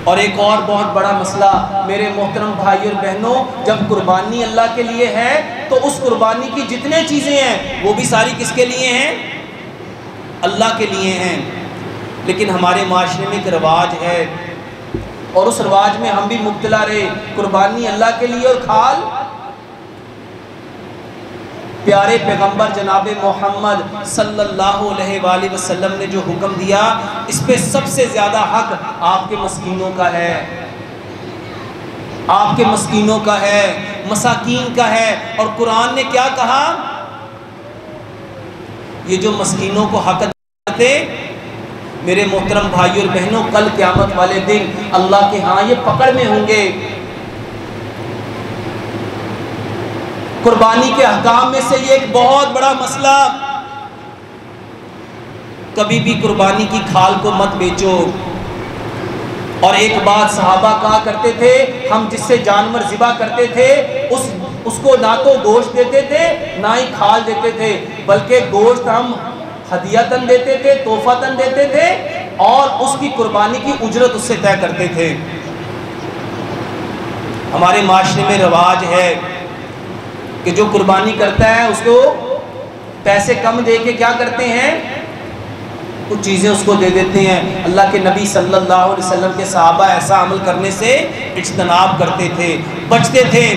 اور ایک اور بہت بڑا مسئلہ میرے محترم بھائی اور بہنوں، جب قربانی اللہ کے لیے ہے تو اس قربانی کی جتنے چیزیں ہیں وہ بھی ساری کس کے لیے ہیں؟ اللہ کے لیے ہیں۔ لیکن ہمارے معاشرے میں ایک رواج ہے اور اس رواج میں ہم بھی مبتلا رہے، قربانی اللہ کے لیے اور کھال پیارے پیغمبر جناب محمد صلی اللہ علیہ وآلہ وسلم نے جو حکم دیا، اس پہ سب سے زیادہ حق آپ کے مسکینوں کا ہے، آپ کے مسکینوں کا ہے، مساکین کا ہے۔ اور قرآن نے کیا کہا؟ یہ جو مسکینوں کو حق کرتے، میرے محترم بھائی اور بہنوں، کل قیامت والے دن اللہ کے ہاں یہ پکڑ میں ہوں گے۔ قربانی کے احکام میں سے یہ ایک بہت بڑا مسئلہ، کبھی بھی قربانی کی کھال کو مت بیچو۔ اور ایک بات صحابہ کہا کرتے تھے، ہم جس سے جانور ذبح کرتے تھے اس کو نہ تو گوشت دیتے تھے نہ ہی کھال دیتے تھے، بلکہ گوشت ہم ہدیۃً دیتے تھے، تحفۃً دیتے تھے، اور اس کی قربانی کی اجرت اس سے طے کرتے تھے۔ ہمارے معاشرے میں رواج ہے کہ جو قربانی کرتا ہے اس کو پیسے کم دے کے کیا کرتے ہیں؟ کچھ چیزیں اس کو دے دیتے ہیں۔ اللہ کے نبی صلی اللہ علیہ وسلم کے صحابہ ایسا عمل کرنے سے اجتناب کرتے تھے، بچتے تھے۔